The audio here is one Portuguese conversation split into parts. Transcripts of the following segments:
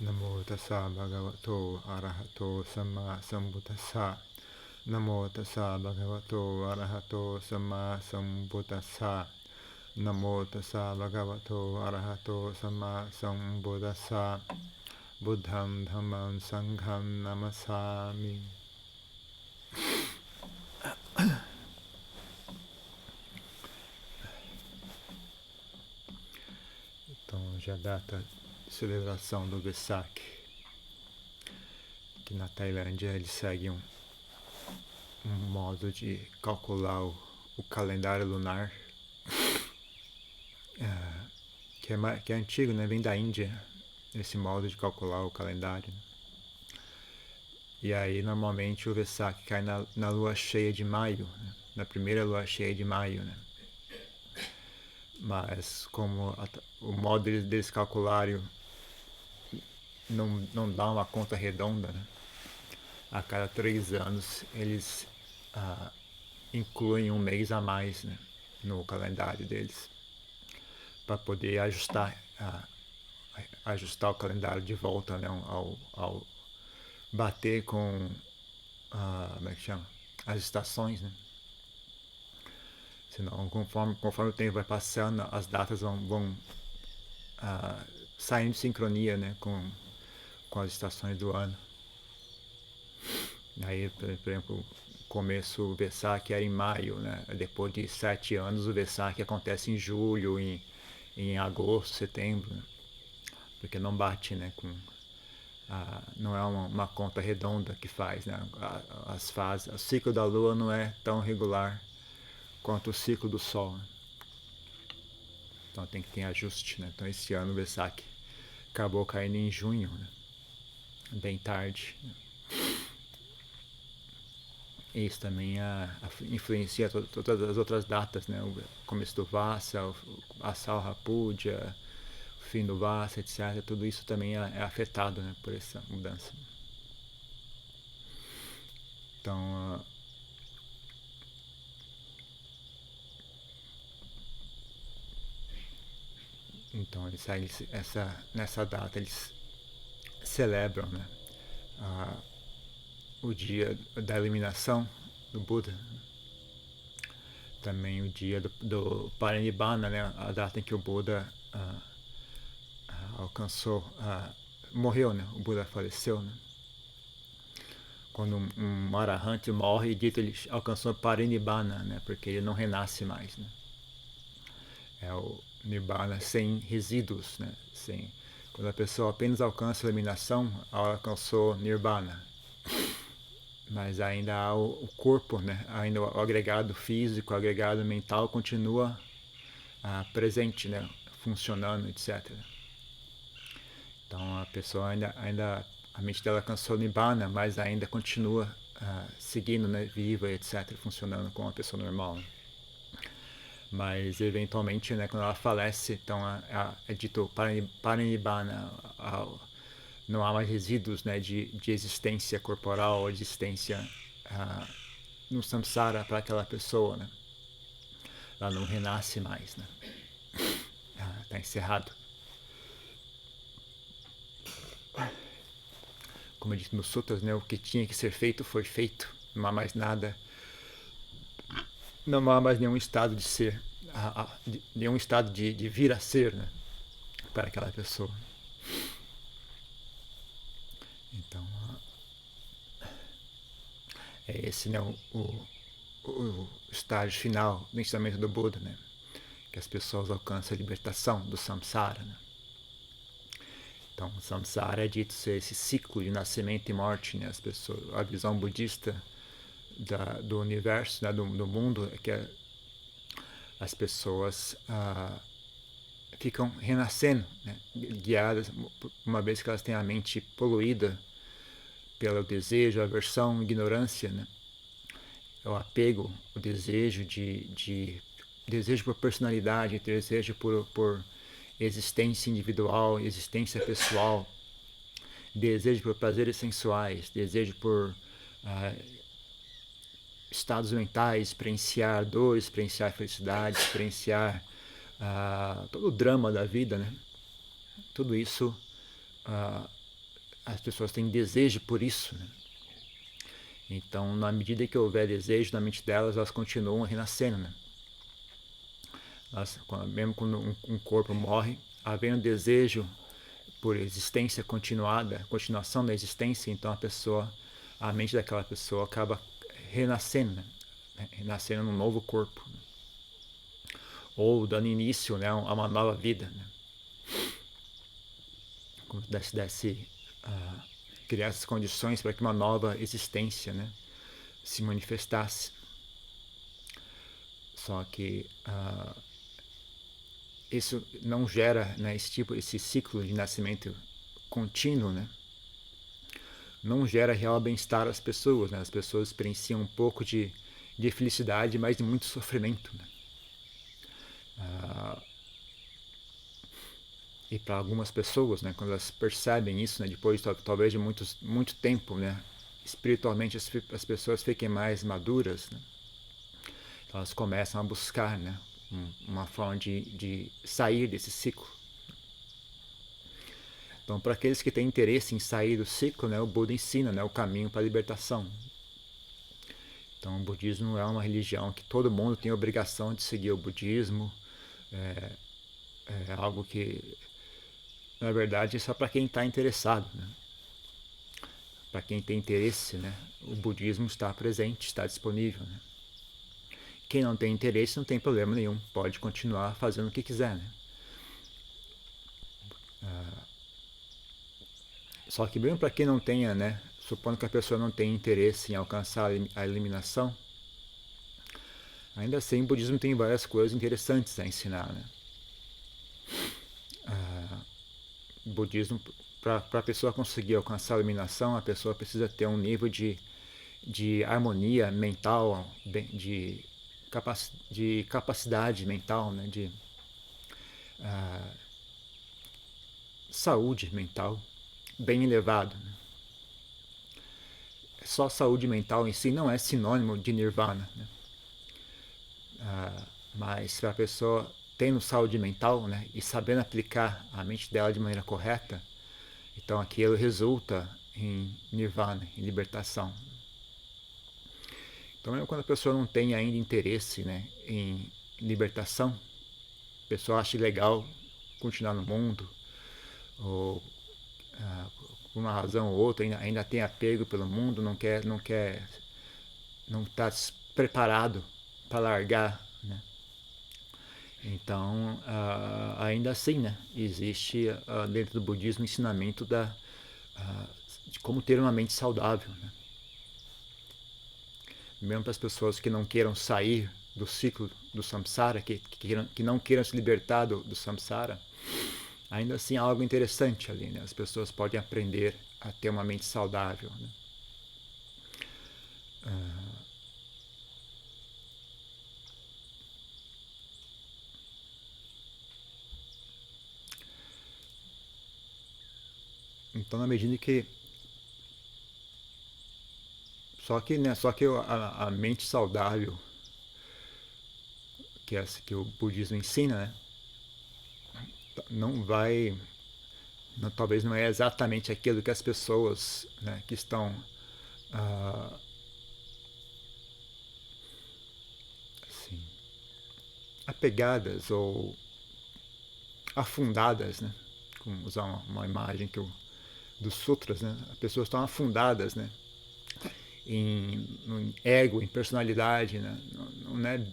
Namo tassa bhagavato arahato samma sambuddhassa. Namo tassa bhagavato arahato samma sambuddhassa. Namo tassa bhagavato arahato samma sambuddhassa. Buddham dhammam sangham namasami. Então, já data de celebração do Vesak, que na Tailândia eles seguem um modo de calcular o calendário lunar, que é antigo, né? Vem da Índia, esse modo de calcular o calendário. E aí, normalmente, o Vesak cai na lua cheia de maio, né? Na primeira lua cheia de maio, né? Mas como o modo deles calcularem não dá uma conta redonda, né? A cada 3 anos eles incluem um mês a mais, né, no calendário deles, para poder ajustar o calendário de volta, né, ao bater com como é que chama? As estações, né? Senão, conforme o tempo vai passando, as datas vão saindo de sincronia, né, com as estações do ano. Aí, por exemplo, o começo o Vesak era em maio, né? Depois de 7 anos o Vesak acontece em julho, em agosto, setembro, né? Porque não bate, né, não é uma conta redonda que faz, né? As fases, o ciclo da Lua não é tão regular quanto o ciclo do Sol, né? Então tem que ter ajuste, né? Então esse ano o Vesak acabou caindo em junho, né? Bem tarde, né? Isso também influencia todas as outras datas, né? O começo do Vassa, o Asal Puja, o fim do Vassa, etc. Tudo isso também é afetado, né, por essa mudança. Então, nessa data eles celebram, né, o dia da eliminação do Buda, também o dia do Parinibbana, né, a data em que o Buda alcançou, morreu, né, o Buda faleceu, né. Quando um arahante morre, dito ele alcançou Parinibbana, né, porque ele não renasce mais, né. É o Nibbana sem resíduos, né, quando a pessoa apenas alcança a eliminação, ela alcançou Nirvana. Mas ainda há o corpo, né? Ainda o agregado físico, o agregado mental continua presente, né? Funcionando, etc. Então a pessoa a mente dela alcançou Nibbana, mas ainda continua seguindo, né? Viva, etc. Funcionando como uma pessoa normal. Né? Mas eventualmente, né? Quando ela falece, então é dito Parinibbana, não há mais resíduos, né, de existência corporal, existência no samsara para aquela pessoa, né? Ela não renasce mais, né? Está encerrado. Como eu disse nos sutras, né, o que tinha que ser feito foi feito. Não há mais nada, não há mais nenhum estado de ser, nenhum estado de vir a ser, né, para aquela pessoa. Então, é esse, né, o estágio final do ensinamento do Buda, né? Que as pessoas alcançam a libertação do samsara, né? Então, o samsara é dito ser esse ciclo de nascimento e morte, né? As pessoas, a visão budista do universo, né? do mundo, é que as pessoas ficam renascendo, né? Guiadas, uma vez que elas têm a mente poluída pelo desejo, aversão, ignorância, né? O apego, o desejo desejo por personalidade, desejo por existência individual, existência pessoal, desejo por prazeres sensuais, desejo por estados mentais, experienciar dor, experienciar felicidade, experienciar todo o drama da vida, né? Tudo isso as pessoas têm desejo por isso, né? Então, na medida que houver desejo na mente delas, elas continuam renascendo, né? Mesmo quando um corpo morre, havendo desejo por existência continuada, continuação da existência, então a mente daquela pessoa acaba renascendo, né? Renascendo num novo corpo, né? Ou dando início, né, a uma nova vida, né? Como se desse criar essas condições para que uma nova existência, né, se manifestasse. Só que isso não gera, né, esse ciclo de nascimento contínuo, né? Não gera real bem-estar às pessoas, né? As pessoas experienciam um pouco de felicidade, mas de muito sofrimento, né? E para algumas pessoas, né, quando elas percebem isso, né, depois talvez de muito tempo, né, espiritualmente as pessoas fiquem mais maduras, né? Elas começam a buscar, né, uma forma de sair desse ciclo. Então, para aqueles que têm interesse em sair do ciclo, né, o Buda ensina, né, o caminho para a libertação. Então, o budismo não é uma religião que todo mundo tem a obrigação de seguir o budismo. É algo que, na verdade, é só para quem está interessado, né? Para quem tem interesse, né, o budismo está presente, está disponível, né? Quem não tem interesse não tem problema nenhum, pode continuar fazendo o que quiser, né? Só que mesmo para quem não tenha, né, supondo que a pessoa não tenha interesse em alcançar a eliminação, ainda assim o budismo tem várias coisas interessantes a ensinar, né? O budismo, para a pessoa conseguir alcançar a iluminação, a pessoa precisa ter um nível de harmonia mental, de capacidade mental, né, de saúde mental bem elevado, né? Só saúde mental em si não é sinônimo de nirvana, né? Mas para a pessoa tendo saúde mental, né, e sabendo aplicar a mente dela de maneira correta, então aquilo resulta em nirvana, em libertação. Então, mesmo quando a pessoa não tem ainda interesse, né, em libertação, a pessoa acha legal continuar no mundo, ou por uma razão ou outra ainda tem apego pelo mundo, não está preparado para largar, né? Então, ainda assim, né, existe dentro do budismo o ensinamento de como ter uma mente saudável, né? Mesmo para as pessoas que não queiram sair do ciclo do samsara, que não queiram se libertar do samsara, ainda assim há algo interessante ali, né? As pessoas podem aprender a ter uma mente saudável, né? Então, na medida que só que a mente saudável que o budismo ensina, né, não vai, talvez não é exatamente aquilo que as pessoas, né, que estão assim, apegadas ou afundadas, né, como usar uma imagem dos sutras, né, as pessoas estão afundadas, né, em ego, em personalidade, né, não é,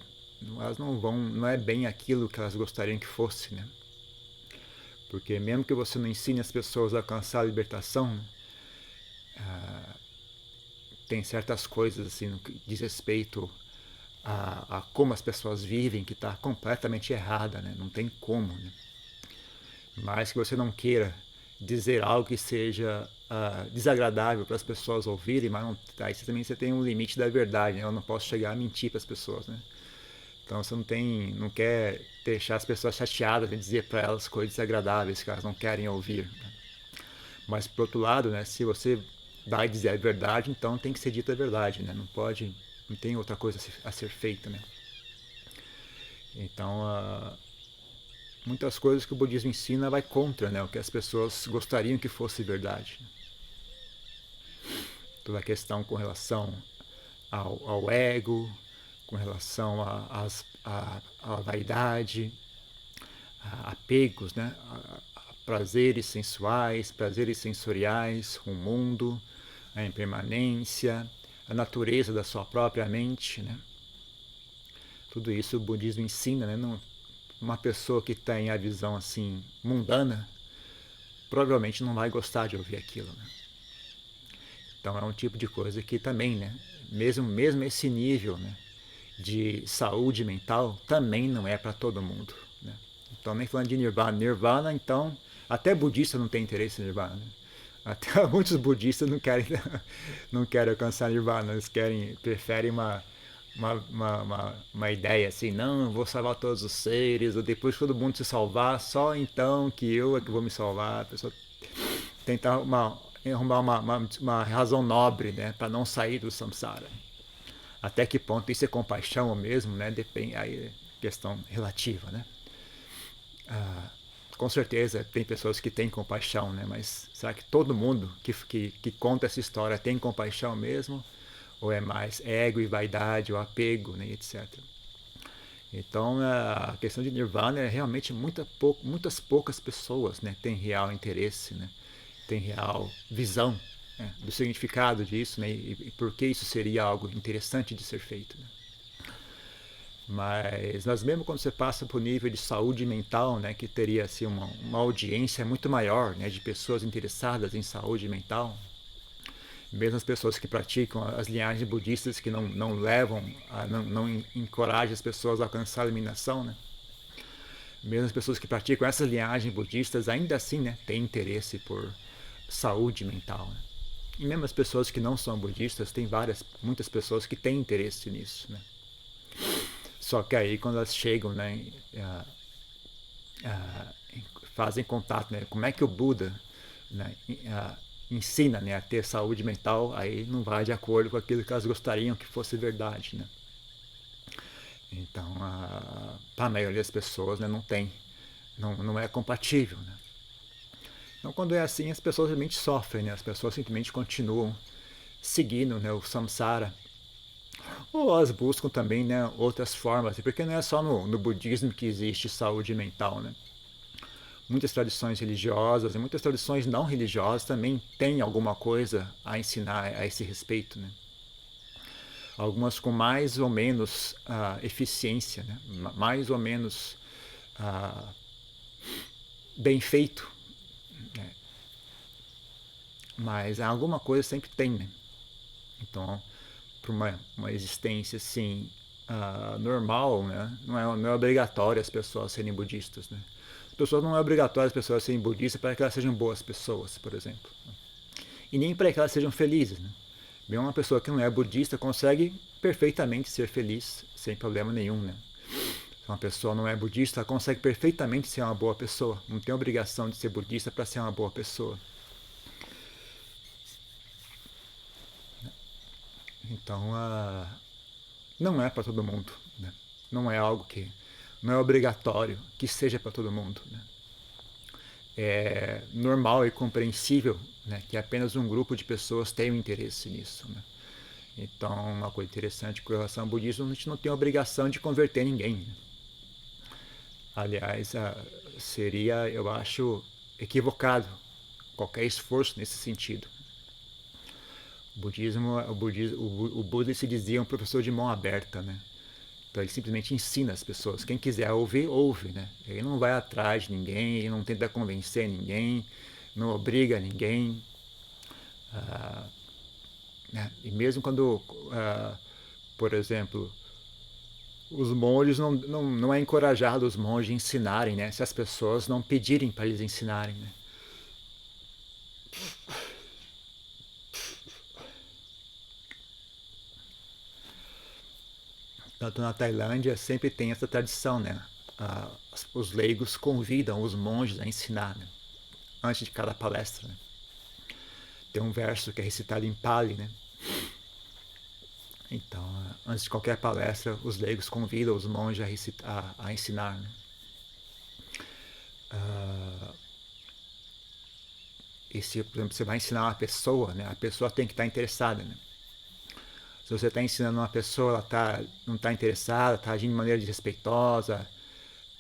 elas não é bem aquilo que elas gostariam que fosse, né? Porque mesmo que você não ensine as pessoas a alcançar a libertação, tem certas coisas assim no que diz respeito a como as pessoas vivem que está completamente errada, né? Não tem como, né? Mas que você não queira dizer algo que seja desagradável para as pessoas ouvirem, mas não, aí você tem um limite da verdade, né? Eu não posso chegar a mentir para as pessoas, né? Então você não quer deixar as pessoas chateadas e dizer para elas coisas desagradáveis que elas não querem ouvir, né? Mas por outro lado, né, se você vai dizer a verdade, então tem que ser dita a verdade, né? Não tem outra coisa a ser feita, né? Então, muitas coisas que o budismo ensina vai contra, né, o que as pessoas gostariam que fosse verdade. toda a questão com relação ao ego, com relação à vaidade, a apegos, né? A prazeres sensuais, prazeres sensoriais, o mundo, a impermanência, a natureza da sua própria mente, né? Tudo isso o budismo ensina, né? Não, uma pessoa que tem a visão assim mundana provavelmente não vai gostar de ouvir aquilo, né? Então é um tipo de coisa que também, né? Mesmo esse nível, né, de saúde mental também não é para todo mundo, né? Então nem falando de Nirvana, então até budista não tem interesse em Nirvana, né? Até muitos budistas não querem alcançar Nirvana, eles preferem uma ideia assim, não, eu vou salvar todos os seres, ou depois que todo mundo se salvar, só então que eu é que vou me salvar. A pessoa tenta arrumar uma razão nobre, né, para não sair do samsara. Até que ponto isso é compaixão mesmo, né? Depende, aí é questão relativa, né? Com certeza tem pessoas que têm compaixão, né? Mas será que todo mundo que conta essa história tem compaixão mesmo? Ou é mais ego e vaidade, ou apego, né? Etc. Então a questão de Nirvana é realmente muitas poucas pessoas, né, têm real interesse, né? Tem real visão, né, do significado disso, né? E por que isso seria algo interessante de ser feito, né? Mas mesmo quando você passa para o nível de saúde mental, né, que teria assim, uma audiência muito maior, né, de pessoas interessadas em saúde mental, mesmo as pessoas que praticam as linhagens budistas que não levam, não encorajam as pessoas a alcançar a iluminação, né? Mesmo as pessoas que praticam essas linhagens budistas ainda assim, né, têm interesse por saúde mental, né? E mesmo as pessoas que não são budistas, tem muitas pessoas que têm interesse nisso, né? Só que aí quando elas chegam, né, fazem contato, né, como é que o Buda, né, ensina, né, a ter saúde mental, aí não vai de acordo com aquilo que elas gostariam que fosse verdade, né? Então, para a maioria das pessoas, né, não é compatível, né? Então, quando é assim, as pessoas realmente sofrem, né? As pessoas simplesmente continuam seguindo, né, o samsara. Ou elas buscam também, né, outras formas, porque não é só no budismo que existe saúde mental, né? Muitas tradições religiosas e muitas tradições não religiosas também têm alguma coisa a ensinar a esse respeito, né? Algumas com mais ou menos eficiência, né? Mais ou menos bem feito, né? Mas alguma coisa sempre tem, né? Então, para uma existência assim normal, né? Não é obrigatório as pessoas serem budistas, né? As pessoas não é obrigatório as pessoas serem budistas para que elas sejam boas pessoas, por exemplo. E nem para que elas sejam felizes, né? Bem, uma pessoa que não é budista consegue perfeitamente ser feliz sem problema nenhum, né? Se uma pessoa não é budista, ela consegue perfeitamente ser uma boa pessoa. Não tem obrigação de ser budista para ser uma boa pessoa. Então, não é para todo mundo, né? Não é algo que não é obrigatório que seja para todo mundo, né? É normal e compreensível, né, que apenas um grupo de pessoas tenha um interesse nisso, né? Então, uma coisa interessante com relação ao budismo, a gente não tem a obrigação de converter ninguém, né? Aliás, seria, eu acho, equivocado qualquer esforço nesse sentido. O Buda se dizia um professor de mão aberta, né? Então ele simplesmente ensina as pessoas. Quem quiser ouvir, ouve, né? Ele não vai atrás de ninguém, ele não tenta convencer ninguém, não obriga ninguém. Né? E mesmo quando, por exemplo, os monges não é encorajado os monges a ensinarem, né? Se as pessoas não pedirem para eles ensinarem, né? Tanto na Tailândia sempre tem essa tradição, né? Os leigos convidam os monges a ensinar, né? Antes de cada palestra, né? Tem um verso que é recitado em Pali, né? Então, antes de qualquer palestra, os leigos convidam os monges a ensinar, né? E se, por exemplo, você vai ensinar uma pessoa, né, a pessoa tem que estar interessada, né? Se você está ensinando uma pessoa, ela não está interessada, está agindo de maneira desrespeitosa,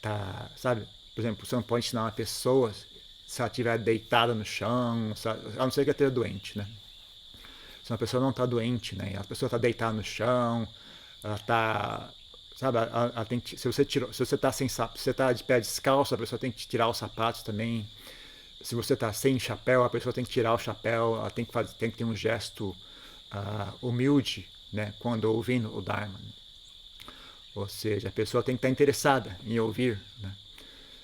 tá, sabe? Por exemplo, você não pode ensinar uma pessoa se ela estiver deitada no chão, a não ser que ela esteja doente, né? Se uma pessoa não está doente, né? A pessoa está deitada no chão, ela está, sabe? Ela tem que, se você está sem, se você está de pé descalço, a pessoa tem que tirar os sapatos também. Se você está sem chapéu, a pessoa tem que tirar o chapéu, ela tem que ter um gesto humilde, né? Quando ouvindo o Dharma. Ou seja, a pessoa tem que estar interessada em ouvir, né?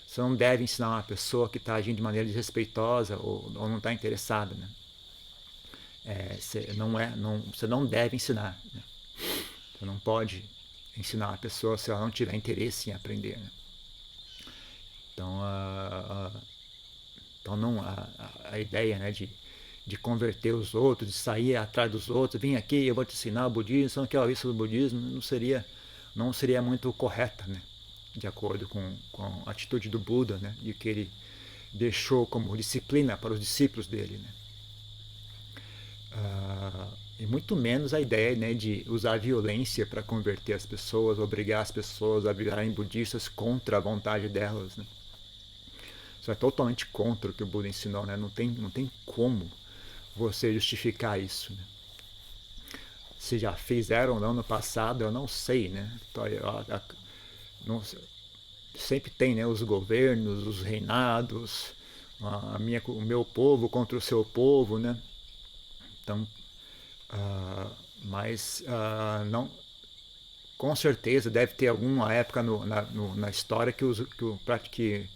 Você não deve ensinar uma pessoa que está agindo de maneira desrespeitosa ou não está interessada, né? Você não deve ensinar, né? Você não pode ensinar a pessoa se ela não tiver interesse em aprender, né? Então, então não, a ideia, né, de converter os outros, de sair atrás dos outros, vem aqui, eu vou te ensinar o budismo, você não quer ouvir sobre o budismo, não seria muito correta, né? De acordo com a atitude do Buda, né? De que ele deixou como disciplina para os discípulos dele, né? E muito menos a ideia, né, de usar violência para converter as pessoas, obrigar as pessoas a virarem budistas contra a vontade delas, né? Isso é totalmente contra o que o Buda ensinou, né? Não tem como você justificar isso, né? Se já fizeram ou não no passado, eu não sei, né? Não, sempre tem, né, os governos, os reinados, o meu povo contra o seu povo, né? Então, mas não, com certeza deve ter alguma época na história que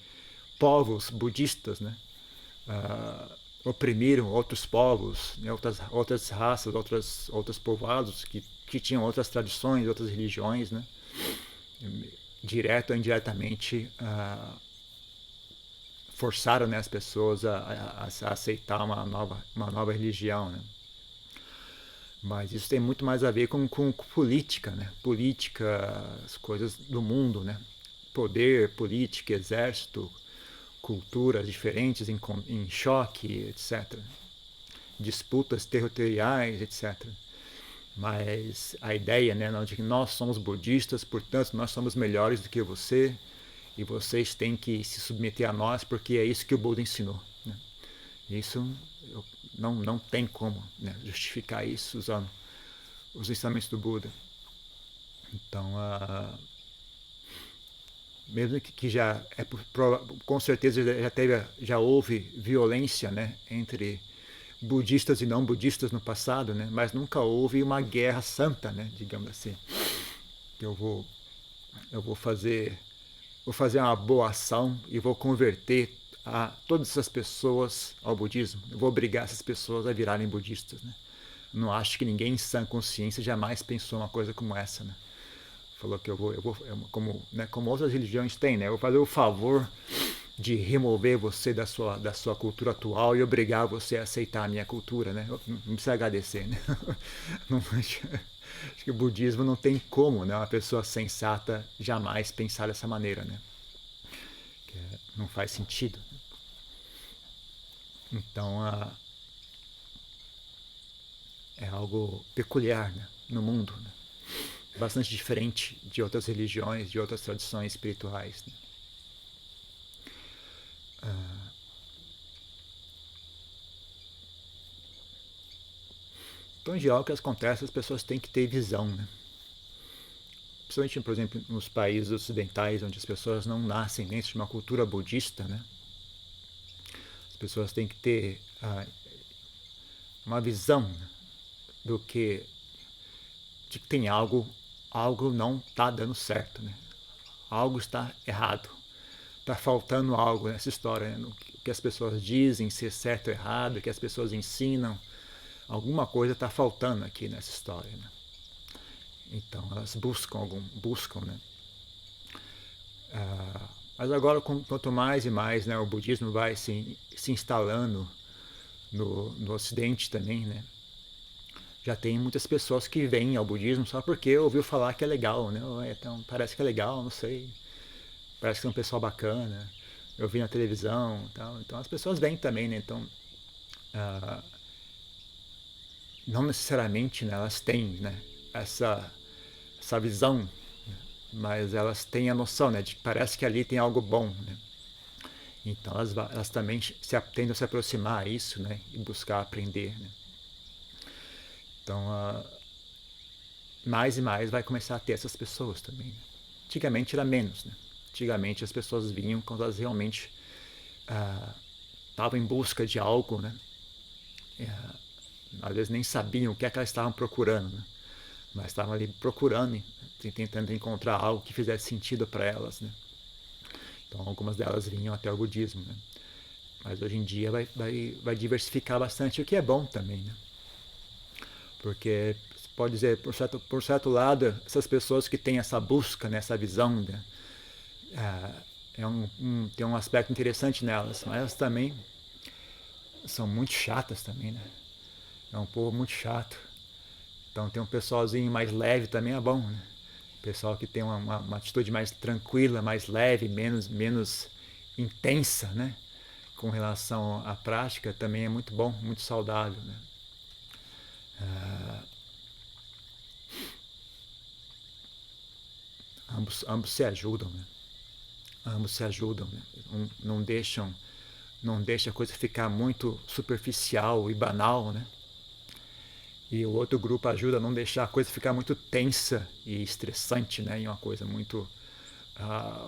povos budistas, né, oprimiram outros povos, né, outras raças, outros povoados que tinham outras tradições, outras religiões, né, direto ou indiretamente forçaram, né, as pessoas a aceitar uma nova religião, né. Mas isso tem muito mais a ver com política, né? Política, as coisas do mundo, né? Poder, política, exército, culturas diferentes em choque, etc. Disputas territoriais, etc. Mas a ideia, né, de que nós somos budistas, portanto nós somos melhores do que você e vocês têm que se submeter a nós porque é isso que o Buda ensinou, né? Isso não tem como, né, justificar isso usando os ensinamentos do Buda. Então, mesmo que já com certeza já houve violência, né, entre budistas e não budistas no passado, né, mas nunca houve uma guerra santa, né, digamos assim. Eu vou fazer uma boa ação e vou converter todas essas pessoas ao budismo. Eu vou obrigar essas pessoas a virarem budistas, né? Não acho que ninguém em sã consciência jamais pensou uma coisa como essa, né? Falou que como outras religiões têm, né? Eu vou fazer o favor de remover você da sua cultura atual e obrigar você a aceitar a minha cultura, né? Não precisa agradecer, né? Não, acho que o budismo não tem como, né, uma pessoa sensata jamais pensar dessa maneira, né? Não faz sentido. Então, é algo peculiar, né, no mundo, né? Bastante diferente de outras religiões, de outras tradições espirituais, né? Então, em geral, o que acontece, as pessoas têm que ter visão, né? Principalmente, por exemplo, nos países ocidentais, onde as pessoas não nascem dentro de uma cultura budista, né? As pessoas têm que ter uma visão, né, de que tem algo não está dando certo, né? Algo está errado. Está faltando algo nessa história, né? O que as pessoas dizem ser certo ou errado, o que as pessoas ensinam, alguma coisa está faltando aqui nessa história, né? Então elas buscam, né? Mas agora, quanto mais e mais, né, o budismo vai se instalando no Ocidente também, né? Já tem muitas pessoas que vêm ao budismo só porque ouviu falar que é legal, né? Então parece que é legal, não sei. Parece que é um pessoal bacana. Eu vi na televisão e tal. Então as pessoas vêm também, né? Então não necessariamente, né, elas têm, né, essa visão, né, mas elas têm a noção, né, de que parece que ali tem algo bom, né? Então elas também tendem a se aproximar a isso, né, e buscar aprender, né? Então mais e mais vai começar a ter essas pessoas também, né? Antigamente era menos, né? Antigamente as pessoas vinham quando elas realmente estavam em busca de algo, né? Às vezes nem sabiam o que é que elas estavam procurando, né? Mas estavam ali procurando, tentando encontrar algo que fizesse sentido para elas, né? Então algumas delas vinham até o budismo, né? Mas hoje em dia vai diversificar bastante, o que é bom também, né? Porque pode dizer, por certo lado, essas pessoas que têm essa busca, né, essa visão, né, tem um aspecto interessante nelas, mas elas também são muito chatas também, né? É um povo muito chato. Então tem um pessoalzinho mais leve também é bom, né? Pessoal que tem uma atitude mais tranquila, mais leve, menos intensa, né? Com relação à prática também é muito bom, muito saudável, né? Ambos se ajudam, né? Ambos se ajudam, né? Não deixa a coisa ficar muito superficial e banal, né? E o outro grupo ajuda a não deixar a coisa ficar muito tensa e estressante, né? E uma coisa muito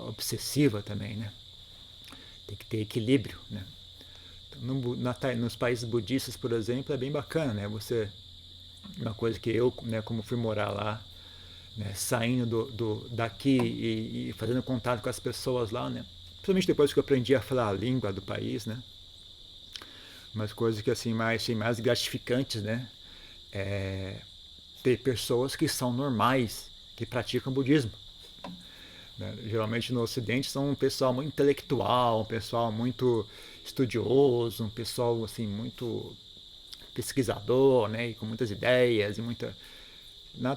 obsessiva também, né? Tem que ter equilíbrio, né? Então, nos países budistas, por exemplo, é bem bacana, né? Uma coisa que eu, né, como fui morar lá, né, saindo daqui e fazendo contato com as pessoas lá, né? Principalmente depois que eu aprendi a falar a língua do país, né? Umas coisas que assim mais gratificantes, né? É ter pessoas que são normais, que praticam budismo. Né? Geralmente no Ocidente são um pessoal muito intelectual, um pessoal muito estudioso, um pessoal assim muito pesquisador, né? E com muitas ideias e muita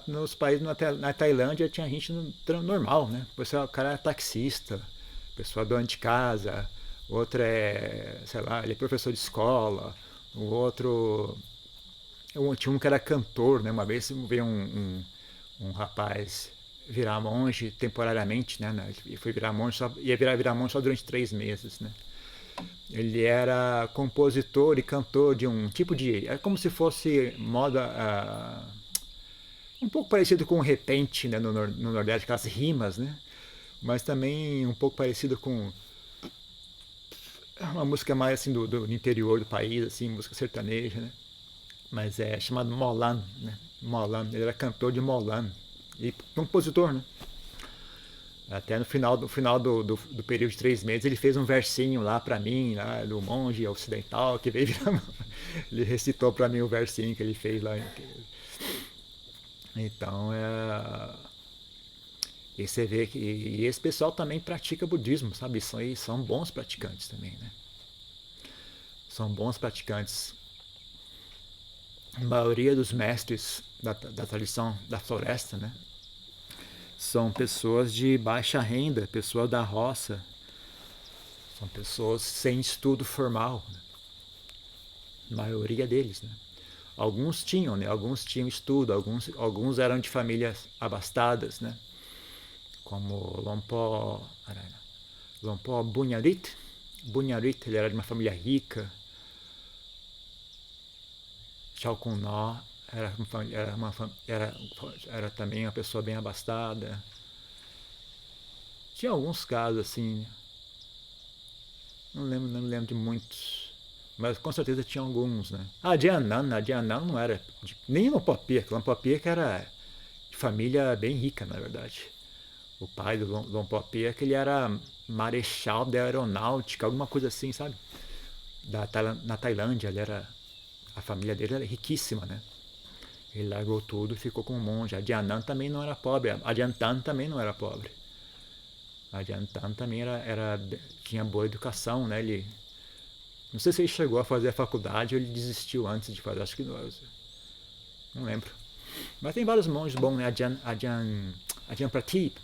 nos países na Tailândia tinha gente normal, né? O cara era taxista, pessoa dona de casa, outro é, sei lá, ele é professor de escola, o outro tinha um que era cantor, né? Uma vez veio um rapaz virar monge temporariamente, né? E foi virar monge ia virar monge só durante 3 meses, né? Ele era compositor e cantor de um tipo de, é como se fosse moda um pouco parecido com o repente, né, no Nordeste, aquelas rimas, né? Mas também um pouco parecido com uma música mais assim do interior do país, assim, música sertaneja, né? Mas é chamado Molan, né? Molan, ele era cantor de Molan e compositor, né? Até no final do período de 3 meses ele fez um versinho lá pra mim, lá do monge ocidental que veio virar. Ele recitou pra mim o versinho que ele fez lá. Então e você vê que e esse pessoal também pratica budismo, sabe? São bons praticantes também, né? São bons praticantes. A maioria dos mestres da tradição da floresta, né? São pessoas de baixa renda, pessoas da roça, são pessoas sem estudo formal, né? A maioria deles, né? Alguns tinham, né? Alguns tinham estudo, alguns eram de famílias abastadas, né? Como Lompo Bunyarit. Bunyarit, ele era de uma família rica. Chalcunó era também uma pessoa bem abastada. Tinha alguns casos assim, não me lembro de muitos, mas com certeza tinha alguns, né? A Dianan não era nem Lompopiaca era de família bem rica, na verdade. O pai do Lompopiaca, ele era marechal da aeronáutica, alguma coisa assim, sabe? Na Tailândia, a família dele era riquíssima, né? Ele largou tudo e ficou como monge. A Dianan também não era pobre. A Diantan também não era pobre. A Diantan também tinha boa educação, né? Não sei se ele chegou a fazer a faculdade ou ele desistiu antes de fazer. Acho que não lembro. Mas tem vários monges bons, né? Ajahn Pratip.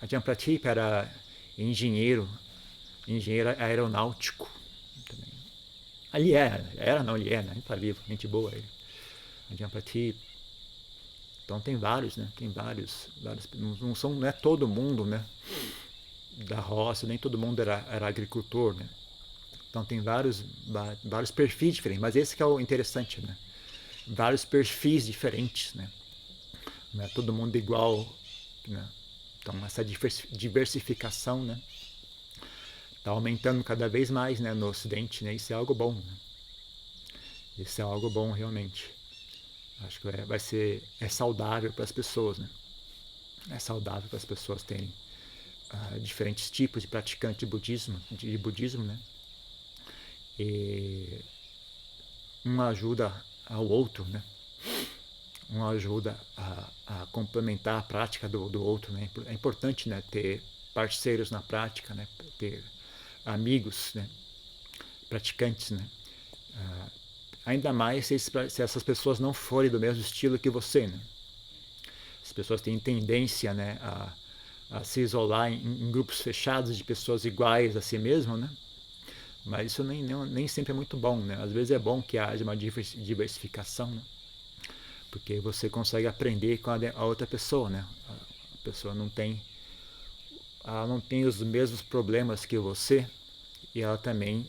Ajahn Pratip era engenheiro aeronáutico também. Ali era não, ele é, né? Ele tá vivo, gente boa ele. Adyampati. Então tem vários, né? Tem vários não é todo mundo, né? Da roça, nem todo mundo era agricultor, né? Então tem vários perfis diferentes, mas esse que é o interessante, né? Vários perfis diferentes, né? Não é todo mundo igual, né? Então essa diversificação, né? Está aumentando cada vez mais, né, no Ocidente, né? Isso é algo bom, né? Isso é algo bom realmente. Acho que é saudável para as pessoas, né? É saudável para as pessoas terem diferentes tipos de praticantes de budismo, né? E um ajuda ao outro, né? Um ajuda a complementar a prática do outro, né? É importante, né, ter parceiros na prática, né? Ter amigos, né? Praticantes, né? Ainda mais se essas pessoas não forem do mesmo estilo que você, né? As pessoas têm tendência, né, a se isolar em grupos fechados de pessoas iguais a si mesmo, né? Mas isso nem sempre é muito bom, né? Às vezes é bom que haja uma diversificação, né? Porque você consegue aprender com a outra pessoa, né? A pessoa ela não tem os mesmos problemas que você e ela também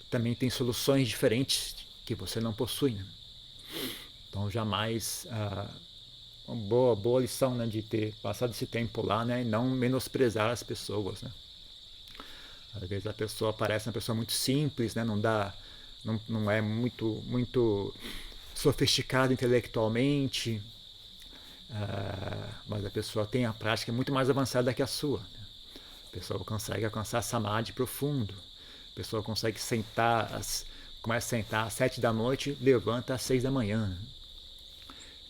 também tem soluções diferentes que você não possui, né? Então jamais uma boa lição, né, de ter passado esse tempo lá, né, e não menosprezar as pessoas, né? Às vezes a pessoa parece uma pessoa muito simples, né, não é muito sofisticada intelectualmente, mas a pessoa tem a prática muito mais avançada que a sua, né? A pessoa consegue alcançar samadhi profundo, a pessoa consegue começa a sentar às 7 da noite, levanta às 6 da manhã, né?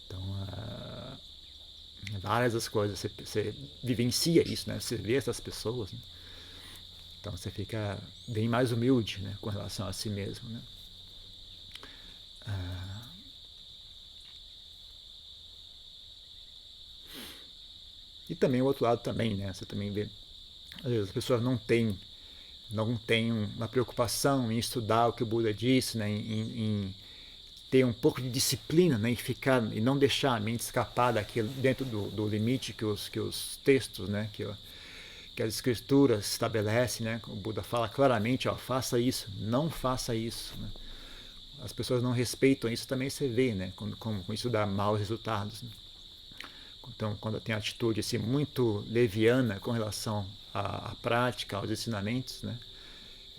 Então, várias das coisas, você vivencia isso, né? Você vê essas pessoas, né? Então você fica bem mais humilde, né, com relação a si mesmo, né? E também o outro lado também, né? Você também vê, às vezes as pessoas não têm uma preocupação em estudar o que o Buda disse, né? Em ter um pouco de disciplina, né? E não deixar a mente escapar daquilo dentro do limite que os textos, né? Que as escrituras estabelecem, né? O Buda fala claramente, ó, faça isso, não faça isso, né? As pessoas não respeitam isso, também você vê, né? Como isso dá maus resultados, né? Então, quando tem atitude assim, muito leviana com relação à prática, aos ensinamentos, né?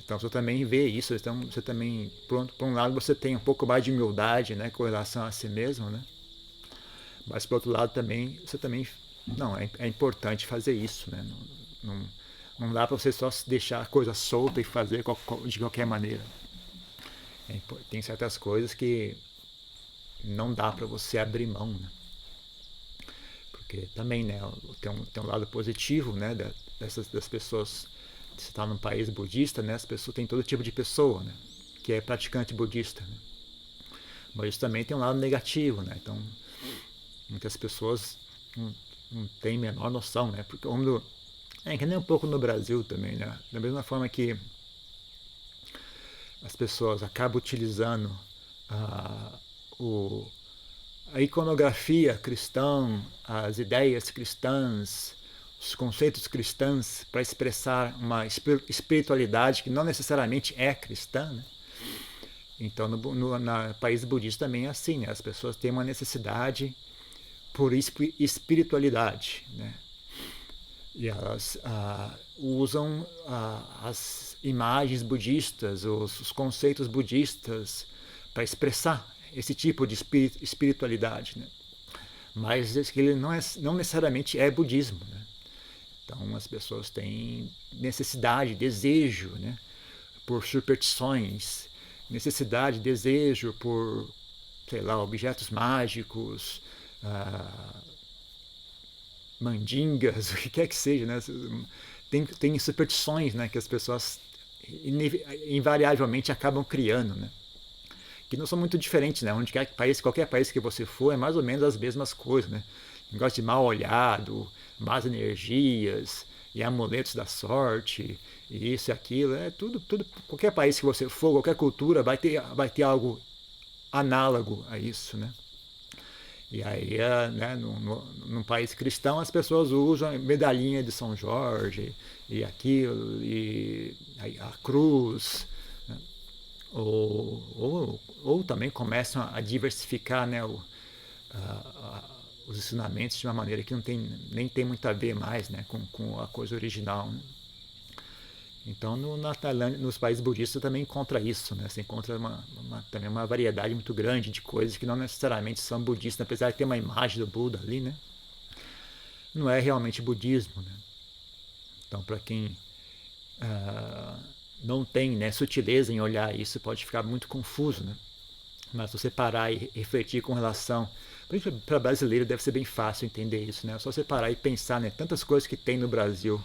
Então você também vê isso, então você também, por um lado, você tem um pouco mais de humildade, né, com relação a si mesmo, né? Mas por outro lado também, você também, não, é importante fazer isso, né? Não dá para você só deixar a coisa solta e fazer de qualquer maneira. Tem certas coisas que não dá para você abrir mão, né? Porque também, né, tem um lado positivo, né, das pessoas. Se está num país budista, né, as pessoas têm todo tipo de pessoa, né, que é praticante budista, né? Mas isso também tem um lado negativo, né? Então muitas pessoas não têm a menor noção, né? Porque que nem um pouco no Brasil também, né? Da mesma forma que as pessoas acabam utilizando a iconografia cristã, as ideias cristãs, os conceitos cristãos para expressar uma espiritualidade que não necessariamente é cristã, né? Então, no país budista também é assim, né? As pessoas têm uma necessidade por espiritualidade, né? E elas usam as imagens budistas, os conceitos budistas para expressar esse tipo de espiritualidade, né? Mas ele não necessariamente é budismo, né? Então as pessoas têm necessidade, desejo, né, por superstições, necessidade, desejo por, sei lá, objetos mágicos, mandingas, o que quer que seja, né? Tem superstições, né, que as pessoas invariavelmente acabam criando, né? Que não são muito diferentes, né? Qualquer país que você for, é mais ou menos as mesmas coisas, né? Negócio de mal olhado, más energias, e amuletos da sorte, e isso e aquilo, tudo, qualquer país que você for, qualquer cultura vai ter algo análogo a isso, né? E aí, né, num país cristão, as pessoas usam medalhinha de São Jorge e aquilo, e a cruz, né? Ou também começam a diversificar, né, os ensinamentos de uma maneira que nem tem muito a ver mais, né, com a coisa original, né? Então, na Tailândia, nos países budistas também encontra isso, né? Você encontra também uma variedade muito grande de coisas que não necessariamente são budistas, apesar de ter uma imagem do Buda ali, né? Não é realmente budismo, né? Então, para quem não tem, né, sutileza em olhar isso, pode ficar muito confuso, né? Mas se você parar e refletir com relação, para brasileiro deve ser bem fácil entender isso, né? É só você parar e pensar, né, tantas coisas que tem no Brasil,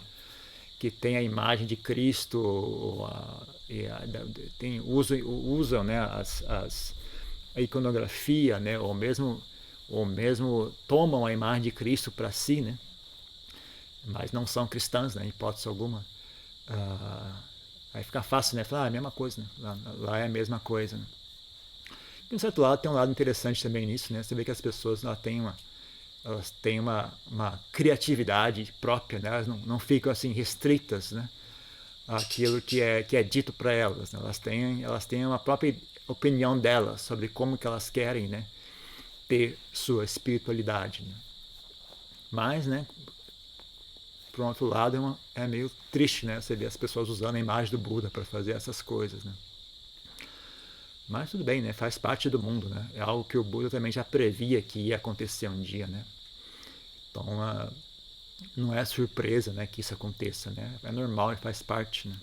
que tem a imagem de Cristo, usam, né, a iconografia, né, ou mesmo tomam a imagem de Cristo para si, né, mas não são cristãs, né, em hipótese alguma. Aí fica fácil, né, falar, a mesma coisa, né, lá é a mesma coisa, né. De um certo lado, tem um lado interessante também nisso, né, você vê que as pessoas elas têm uma criatividade própria, né? Elas não ficam assim restritas, né, àquilo que é dito para elas, né? Elas têm uma própria opinião delas sobre como que elas querem, né, ter sua espiritualidade, né? Mas, né, por outro lado, é meio triste, né, você ver as pessoas usando a imagem do Buda para fazer essas coisas, né? Mas tudo bem, né? Faz parte do mundo, né? É algo que o Buda também já previa que ia acontecer um dia, né? Então, não é surpresa, né, que isso aconteça, né? É normal e faz parte, né?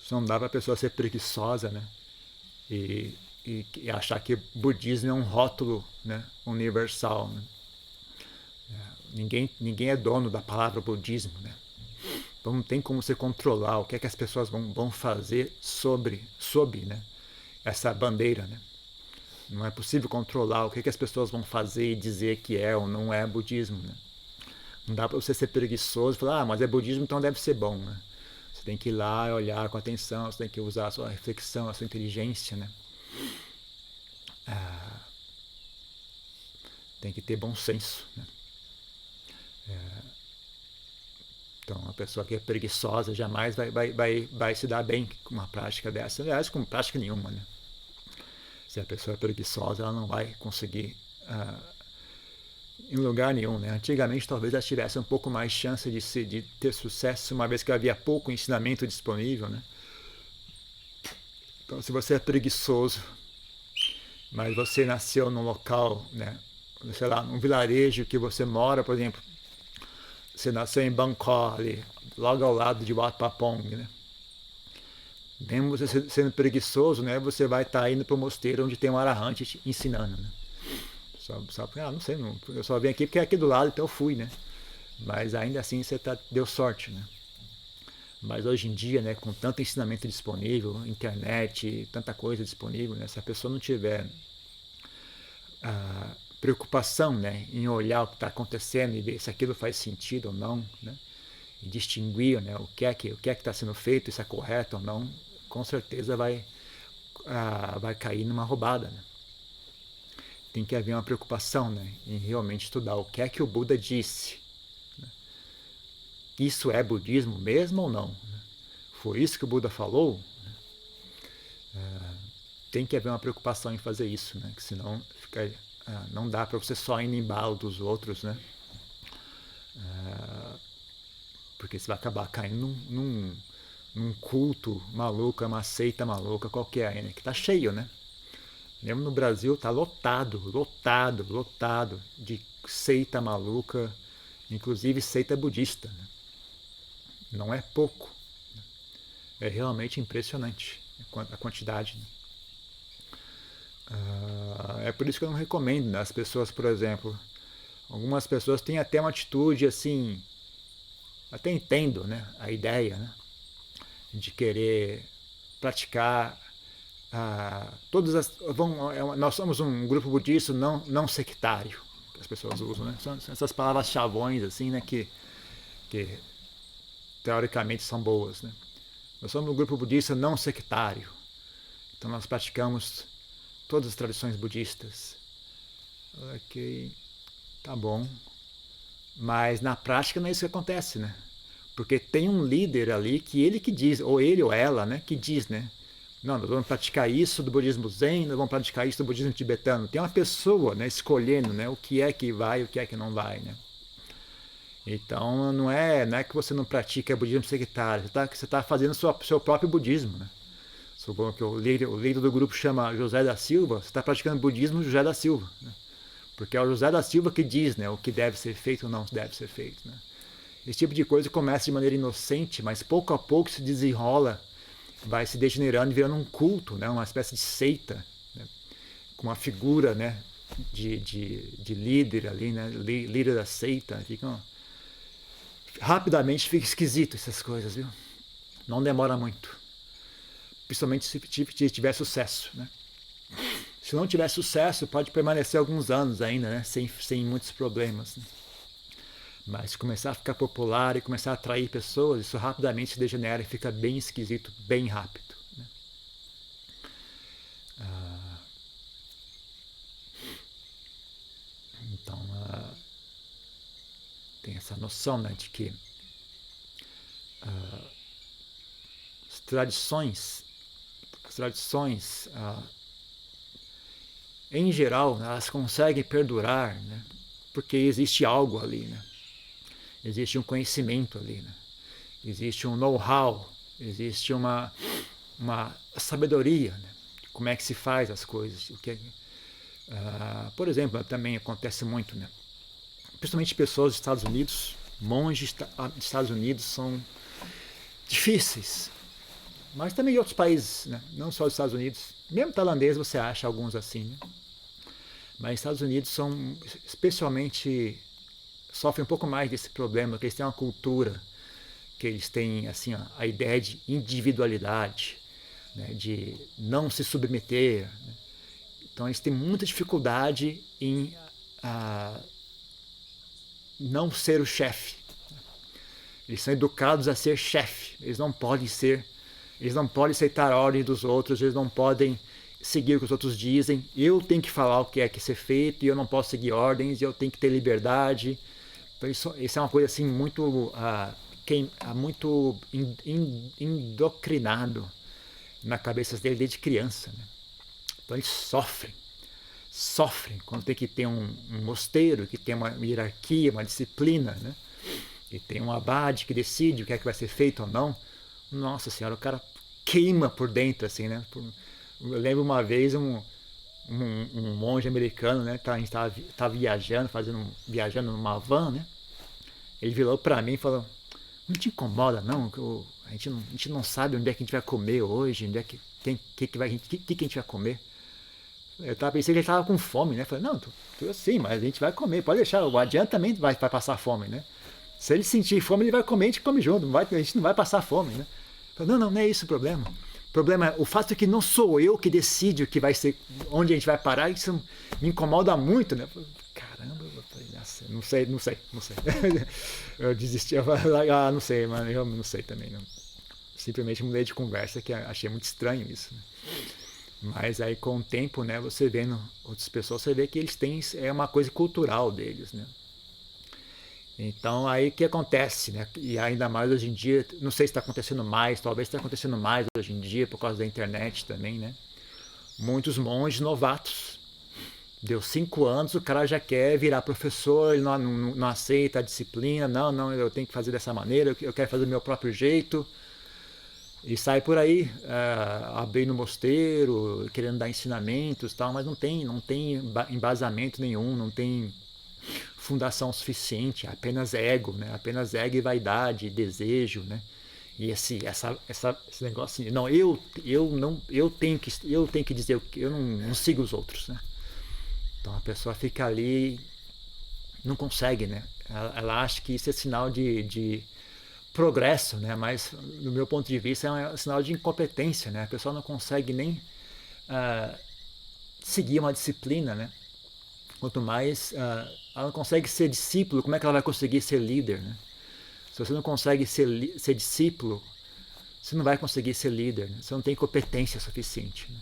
Só não dá para a pessoa ser preguiçosa, né? E achar que budismo é um rótulo, né, universal, né? Ninguém é dono da palavra budismo, né? Então não tem como você controlar o que é que as pessoas vão fazer sob, né, essa bandeira, né? Não é possível controlar o que é que as pessoas vão fazer e dizer que é ou não é budismo, né? Não dá para você ser preguiçoso e falar, mas é budismo, então deve ser bom, né? Você tem que ir lá e olhar com atenção, você tem que usar a sua reflexão, a sua inteligência, né? Tem que ter bom senso, né? Então, a pessoa que é preguiçosa jamais vai se dar bem com uma prática dessa. Aliás, com prática nenhuma, né? Se a pessoa é preguiçosa, ela não vai conseguir em lugar nenhum, né? Antigamente, talvez ela tivesse um pouco mais chance de ter sucesso, uma vez que havia pouco ensinamento disponível, né? Então, se você é preguiçoso, mas você nasceu num local, né, sei lá, num vilarejo que você mora, por exemplo, você nasceu em Bangkok, ali, logo ao lado de Wat Papong, né? Mesmo você sendo preguiçoso, né, você vai estar indo para o mosteiro onde tem um arahante te ensinando, né? Só, não sei, eu só vim aqui porque é aqui do lado, então eu fui, né? Mas ainda assim você deu sorte, né? Mas hoje em dia, né, com tanto ensinamento disponível, internet, tanta coisa disponível, né, se a pessoa não tiver preocupação, né, em olhar o que está acontecendo e ver se aquilo faz sentido ou não, né, e distinguir, né, o que é que está sendo feito, se é correto ou não, com certeza vai cair numa roubada, né? Tem que haver uma preocupação, né, em realmente estudar o que é que o Buda disse. Né? Isso é budismo mesmo ou não? Né? Foi isso que o Buda falou? Tem que haver uma preocupação em fazer isso, né? Que senão não dá para você só ir no embalo dos outros, né? Porque você vai acabar caindo num culto maluco, uma seita maluca qualquer, né? Que tá cheio, né? Mesmo no Brasil tá lotado de seita maluca, inclusive seita budista, né? Não é pouco. É realmente impressionante a quantidade. Né? É por isso que eu não recomendo, né? As pessoas, por exemplo, algumas pessoas têm até uma atitude assim, até entendo, né, a ideia, né, de querer praticar todas as nós somos um grupo budista não sectário, que as pessoas usam, né? São essas palavras chavões assim, né, que que teoricamente são boas, né? Nós somos um grupo budista não sectário, então nós praticamos todas as tradições budistas. Ok, tá bom. Mas na prática não é isso que acontece, né? Porque tem um líder ali que ele que diz, ou ele ou ela, né, que diz, né? Não, nós vamos praticar isso do budismo zen, nós vamos praticar isso do budismo tibetano. Tem uma pessoa, né, escolhendo, né, o que é que vai e o que é que não vai, né? Então não é que você não pratica budismo sectário, você tá fazendo o seu próprio budismo, né? Suponho que o líder do grupo chama José da Silva, você está praticando budismo José da Silva, né? Porque é o José da Silva que diz, né, o que deve ser feito ou não deve ser feito, né? Esse tipo de coisa começa de maneira inocente, mas pouco a pouco se desenrola, vai se degenerando e virando um culto, né, uma espécie de seita, né, com uma figura, né, de líder ali, né, líder da seita. Rapidamente fica esquisito essas coisas, viu? Não demora muito. Principalmente se tiver sucesso, né? Se não tiver sucesso, pode permanecer alguns anos ainda, né, sem muitos problemas, né? Mas se começar a ficar popular e começar a atrair pessoas, isso rapidamente se degenera e fica bem esquisito, bem rápido, né? Então, tem essa noção, né, de que as tradições em geral, elas conseguem perdurar, né, porque existe algo ali, né? Existe um conhecimento ali, né? Existe um know-how, existe uma sabedoria, né? Como é que se faz as coisas. Por exemplo, também acontece muito, né? Principalmente pessoas dos Estados Unidos, monges dos Estados Unidos são difíceis, mas também em outros países, né? Não só os Estados Unidos. Mesmo tailandês você acha alguns assim, né? Mas Estados Unidos são especialmente sofrem um pouco mais desse problema, porque eles têm uma cultura, que eles têm assim a ideia de individualidade, né, de não se submeter, né? Então eles têm muita dificuldade em não ser o chefe. Eles são educados a ser chefe. Eles não podem aceitar a ordem dos outros, eles não podem seguir o que os outros dizem. Eu tenho que falar o que é que ser feito e eu não posso seguir ordens, eu tenho que ter liberdade. Então isso é uma coisa assim muito muito indocrinado na cabeça dele desde criança, né? Então eles sofrem quando tem que ter um mosteiro que tem uma hierarquia, uma disciplina, né? E tem um abade que decide o que é que vai ser feito ou não. Nossa senhora, o cara queima por dentro, assim, né? Eu lembro uma vez um monge americano, né? A gente tava viajando numa van, né? Ele virou pra mim e falou: não te incomoda não? A gente não sabe onde é que a gente vai comer hoje, onde é que a gente vai comer. Eu pensei que ele tava com fome, né? Falei: não, tô assim, mas a gente vai comer, pode deixar, o Adian também vai passar fome, né? Se ele sentir fome, ele vai comer, a gente come junto, a gente não vai passar fome, né? Falei: não é isso o problema. O problema é o fato de que não sou eu que decide o que vai ser, onde a gente vai parar, isso me incomoda muito, né? Caramba, não sei. Eu desisti, eu falei: não sei, mano, eu não sei também. Não. Simplesmente mudei de conversa, que achei muito estranho isso, né? Mas aí com o tempo, né, você vendo outras pessoas, você vê que eles têm, é uma coisa cultural deles, né? Então aí o que acontece, né? E ainda mais hoje em dia, não sei se está acontecendo mais, talvez está acontecendo mais hoje em dia por causa da internet também, né? Muitos monges novatos. Deu 5 anos, o cara já quer virar professor, ele não aceita a disciplina, não, eu tenho que fazer dessa maneira, eu quero fazer do meu próprio jeito. E sai por aí, abrindo mosteiro, querendo dar ensinamentos, tal, mas não tem embasamento nenhum, não tem fundação suficiente, apenas ego, né? Apenas ego e vaidade, desejo, né? E esse negócio assim, não, eu tenho que dizer, eu não sigo os outros, né? Então a pessoa fica ali, não consegue, né? Ela acha que isso é sinal de progresso, né? Mas do meu ponto de vista é um sinal de incompetência, né? A pessoa não consegue nem seguir uma disciplina, né? Quanto mais ela não consegue ser discípulo, como é que ela vai conseguir ser líder, né? Se você não consegue ser discípulo, você não vai conseguir ser líder, né? Você não tem competência suficiente. Né?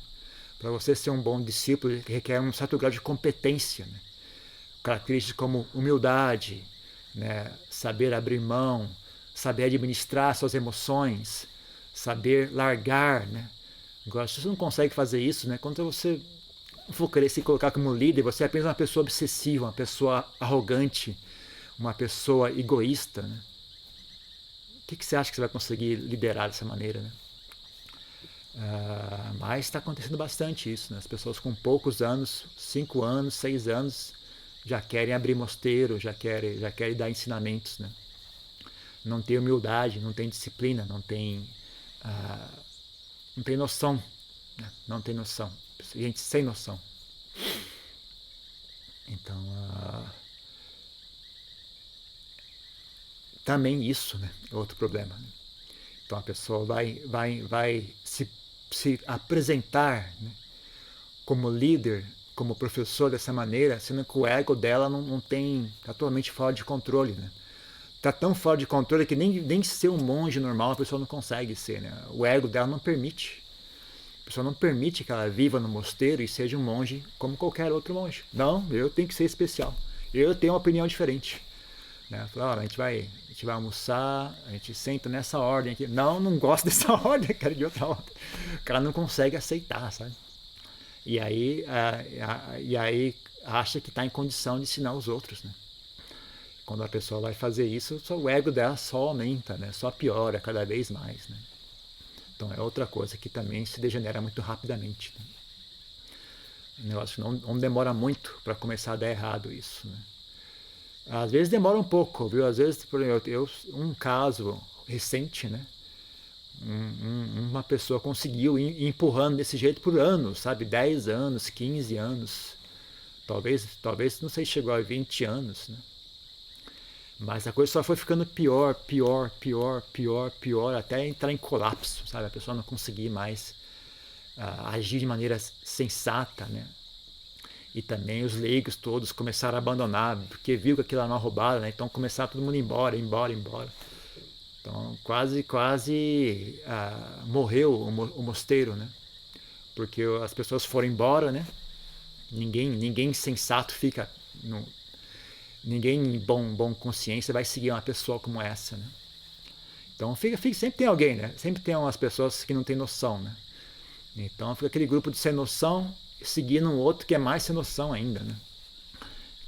Para você ser um bom discípulo, requer um certo grau de competência. Né? Características como humildade, né? Saber abrir mão, saber administrar suas emoções, saber largar. Né? Agora, se você não consegue fazer isso, né? Quando você for querer se colocar como líder, você é apenas uma pessoa obsessiva, uma pessoa arrogante, uma pessoa egoísta. Né? O que você acha que você vai conseguir liderar dessa maneira? Né? Mas está acontecendo bastante isso. Né? As pessoas com poucos anos, 5 anos, 6 anos, já querem abrir mosteiro, já querem dar ensinamentos. Né? Não tem humildade, não tem disciplina, não tem noção. Né? Não tem noção. Gente sem noção. Então, também isso, né, é outro problema. Né? Então a pessoa vai se apresentar, né, como líder, como professor dessa maneira, sendo que o ego dela não tem, está totalmente fora de controle. Né? Está tão fora de controle que nem ser um monge normal a pessoa não consegue ser. Né? O ego dela não permite. A pessoa não permite que ela viva no mosteiro e seja um monge como qualquer outro monge. Não, eu tenho que ser especial. Eu tenho uma opinião diferente. Né? Fala, a gente vai almoçar, a gente senta nessa ordem aqui. Não gosto dessa ordem, quero de outra ordem. O cara não consegue aceitar, sabe? E aí acha que está em condição de ensinar os outros. Né? Quando a pessoa vai fazer isso, o ego dela só aumenta, né? Só piora cada vez mais. Né? Então é outra coisa que também se degenera muito rapidamente. Né? O negócio não demora muito para começar a dar errado isso. Né? Às vezes demora um pouco, viu? Às vezes, por exemplo, um caso recente, né? Uma pessoa conseguiu ir empurrando desse jeito por anos, sabe? 10 anos, 15 anos. Talvez não sei se chegou a 20 anos, né? Mas a coisa só foi ficando pior, até entrar em colapso, sabe? A pessoa não conseguir mais agir de maneira sensata, né? E também os leigos todos começaram a abandonar, porque viu que aquilo era uma roubada, né? Então começaram todo mundo embora. Então quase morreu o mosteiro, né? Porque as pessoas foram embora, né? Ninguém sensato fica, ninguém bom consciência vai seguir uma pessoa como essa, né? Então sempre tem alguém, né? Sempre tem umas pessoas que não tem noção, né? Então fica aquele grupo de sem noção seguindo um outro que é mais sem noção ainda, né?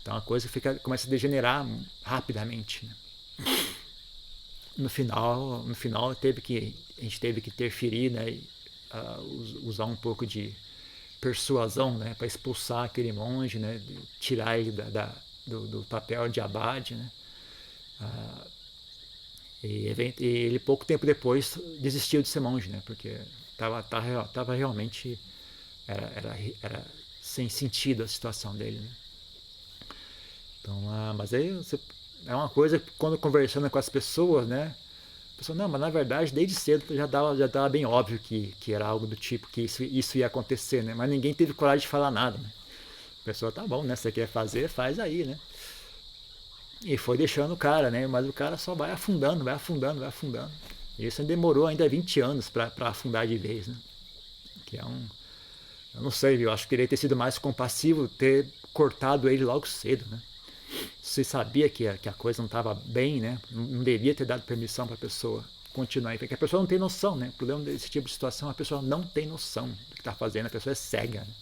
Então a coisa começa a degenerar rapidamente, né? No final a gente teve que interferir, né? E, usar um pouco de persuasão, né? Para expulsar aquele monge, né? Tirar ele do papel de abade, né? E ele pouco tempo depois desistiu de ser monge, né? Porque tava realmente era sem sentido a situação dele, né? Então, mas aí é uma coisa que quando conversando com as pessoas, né? A pessoa, não, mas na verdade desde cedo já dava bem óbvio que era algo do tipo, que isso ia acontecer, né? Mas ninguém teve coragem de falar nada, né? A pessoa, tá bom, né? Você quer fazer, faz aí, né? E foi deixando o cara, né? Mas o cara só vai afundando. E isso demorou ainda 20 anos para afundar de vez, né? Que é eu não sei, eu acho que teria ter sido mais compassivo ter cortado ele logo cedo, né? Se sabia que a coisa não estava bem, né? Não devia ter dado permissão para a pessoa continuar. Porque a pessoa não tem noção, né? O problema desse tipo de situação, a pessoa não tem noção do que está fazendo, a pessoa é cega, né?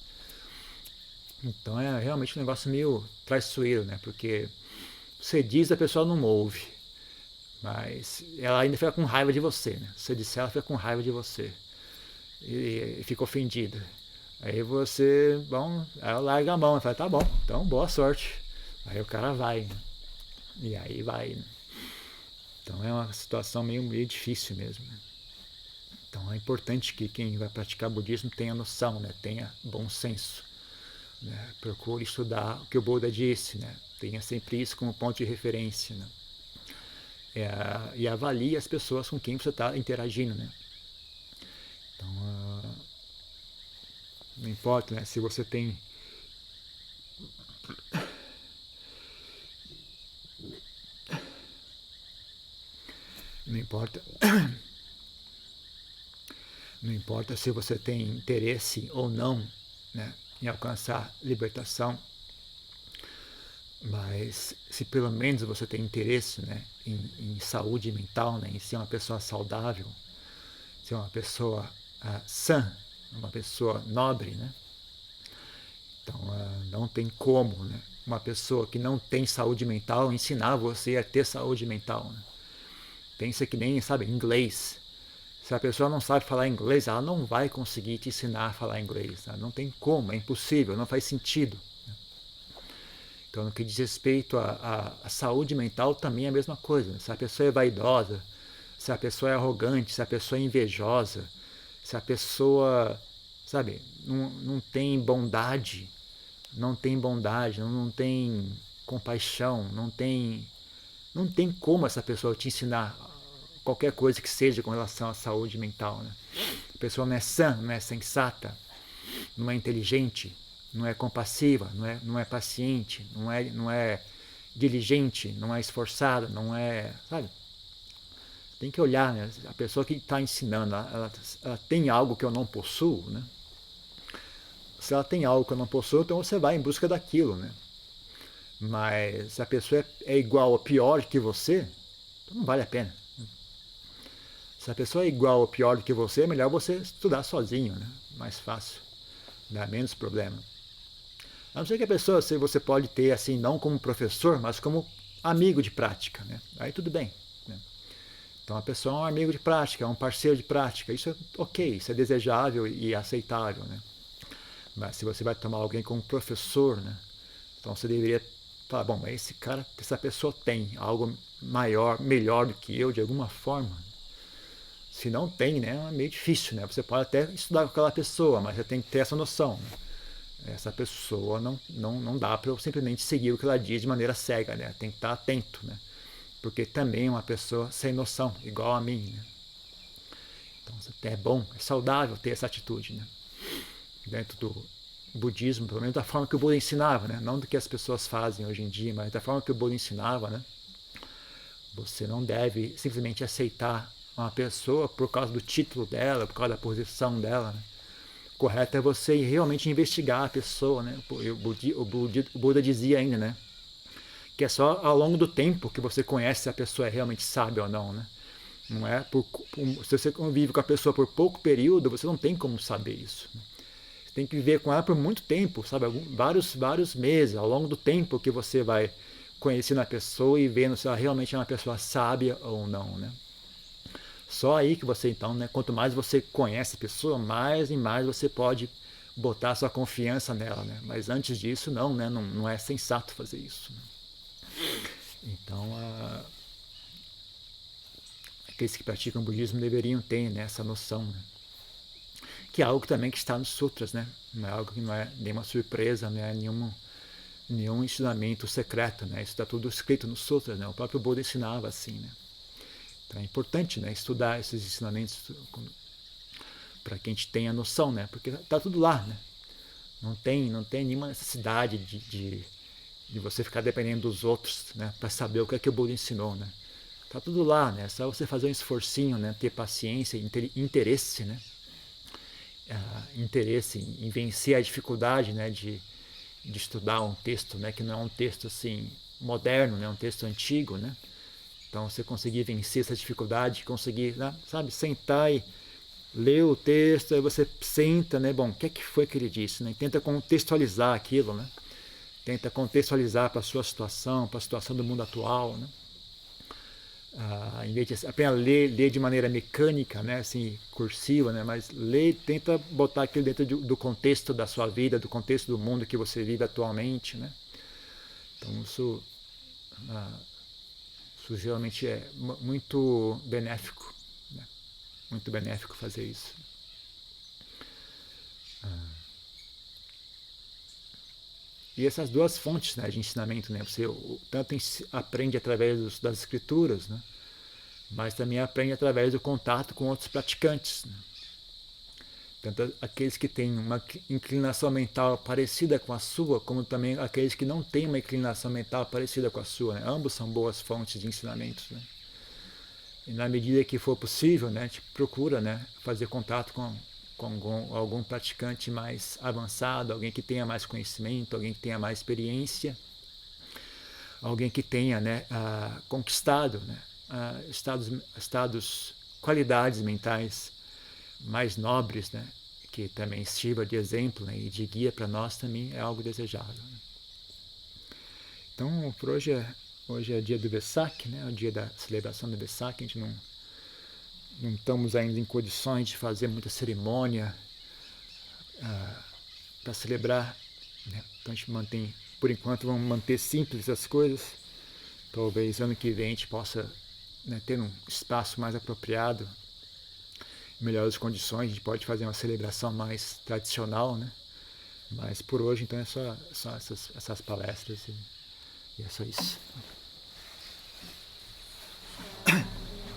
Então é realmente um negócio meio traiçoeiro, né? Porque você diz, a pessoa não ouve. Mas ela ainda fica com raiva de você, né? Se você disser, ela fica com raiva de você. E fica ofendida. Aí você, ela larga a mão e fala, tá bom, então boa sorte. Aí o cara vai, né? E aí vai, né? Então é uma situação meio difícil mesmo, né? Então é importante que quem vai praticar budismo tenha noção, né? Tenha bom senso, né? Procure estudar o que o Buda disse, né? Tenha sempre isso como ponto de referência, né? E avalie as pessoas com quem você está interagindo, né? Então, não importa, né? Se você tem Não importa, não importa se você tem interesse ou não, né, em alcançar libertação, mas se pelo menos você tem interesse, né, em saúde mental, né, em ser uma pessoa saudável, ser uma pessoa sã, uma pessoa nobre, né? Então não tem como, né, uma pessoa que não tem saúde mental ensinar você a ter saúde mental. Né? Pensa que nem, sabe, inglês. Se a pessoa não sabe falar inglês, ela não vai conseguir te ensinar a falar inglês. Tá? Não tem como, é impossível, não faz sentido. Então, no que diz respeito à saúde mental, também é a mesma coisa. Se a pessoa é vaidosa, se a pessoa é arrogante, se a pessoa é invejosa, se a pessoa, sabe, não tem bondade, não tem compaixão, não tem como essa pessoa te ensinar qualquer coisa que seja com relação à saúde mental. Né? A pessoa não é sã, não é sensata, não é inteligente, não é compassiva, não é paciente, não é diligente, não é esforçada, não é, sabe? Tem que olhar, né? A pessoa que está ensinando, ela tem algo que eu não possuo, né? Se ela tem algo que eu não possuo, então você vai em busca daquilo, né? Mas se a pessoa é igual ou pior que você, então não vale a pena. Se a pessoa é igual ou pior que você, é melhor você estudar sozinho, né? Mais fácil, dá menos problema. A não ser que a pessoa, se você pode ter assim, não como professor, mas como amigo de prática, né? Aí tudo bem. Né? Então a pessoa é um amigo de prática, é um parceiro de prática. Isso é ok, isso é desejável e aceitável, né? Mas se você vai tomar alguém como professor, né? Então você deveria falar, bom, esse cara, essa pessoa tem algo maior, melhor do que eu de alguma forma. Se não tem, né, é meio difícil, né? Você pode até estudar com aquela pessoa, mas você tem que ter essa noção. Né? Essa pessoa não dá para eu simplesmente seguir o que ela diz de maneira cega, né? Tem que estar atento, né? Porque também é uma pessoa sem noção, igual a mim, né? Então é bom, é saudável ter essa atitude, né? Dentro do budismo, pelo menos da forma que o Buda ensinava, né? Não do que as pessoas fazem hoje em dia, mas da forma que o Buda ensinava, né? Você não deve simplesmente aceitar uma pessoa por causa do título dela, por causa da posição dela. Né? O correto é você realmente investigar a pessoa. Né? O Buda dizia ainda, né? Que é só ao longo do tempo que você conhece se a pessoa é realmente sábia ou não. Né? Não é se você convive com a pessoa por pouco período, você não tem como saber isso. Né? Você tem que viver com ela por muito tempo, sabe? Vários meses, ao longo do tempo que você vai conhecendo a pessoa e vendo se ela realmente é uma pessoa sábia ou não, né? Só aí que você então, né, quanto mais você conhece a pessoa, mais e mais você pode botar sua confiança nela, né? Mas antes disso não, né? Não é sensato fazer isso. Né? Então, aqueles que praticam budismo deveriam ter, né, essa noção, né? Que é algo também que está nos sutras, né? Não é algo que não é nenhuma surpresa, não é nenhum ensinamento secreto, né? Isso está tudo escrito nos sutras, né? O próprio Buda ensinava assim, né? Então é importante, né, estudar esses ensinamentos para que a gente tenha noção, né? Porque está tudo lá, né? Não tem nenhuma necessidade de você ficar dependendo dos outros, né? Para saber o que é que o Buda ensinou, né? Tá tudo lá, né? É só você fazer um esforcinho, né? Ter paciência, interesse, né? Interesse em vencer a dificuldade, né? De estudar um texto, né? Que não é um texto assim moderno, né? Um texto antigo, né? Então você conseguir vencer essa dificuldade, conseguir, né? Sabe, sentar e ler o texto, aí você senta, né? Bom, o que é que foi que ele disse, né? Tenta contextualizar aquilo, né? Tenta contextualizar para a sua situação, para a situação do mundo atual, né? Em vez de apenas ler de maneira mecânica, né, assim, cursiva, né, mas tenta botar aquilo dentro do contexto da sua vida, do contexto do mundo que você vive atualmente, né. Então isso geralmente é muito benéfico, né, muito benéfico fazer isso. E essas duas fontes, né, de ensinamento, né, você tanto aprende através das escrituras, né, mas também aprende através do contato com outros praticantes. Né? Tanto aqueles que têm uma inclinação mental parecida com a sua, como também aqueles que não têm uma inclinação mental parecida com a sua. Né? Ambos são boas fontes de ensinamentos. Né? E na medida que for possível, né, a gente procura, né, fazer contato com algum praticante mais avançado, alguém que tenha mais conhecimento, alguém que tenha mais experiência, alguém que tenha, né, conquistado, né, qualidades mentais mais nobres, né, que também sirva de exemplo, né, e de guia para nós também é algo desejável. Né? Então, por hoje é dia do Vesak, né, o dia da celebração do Vesak. A gente não estamos ainda em condições de fazer muita cerimônia para celebrar, né? Então a gente mantém, por enquanto, vamos manter simples as coisas. Talvez ano que vem a gente possa, né, ter um espaço mais apropriado, melhores condições, a gente pode fazer uma celebração mais tradicional, né? Mas por hoje, então, é só essas palestras e é só isso.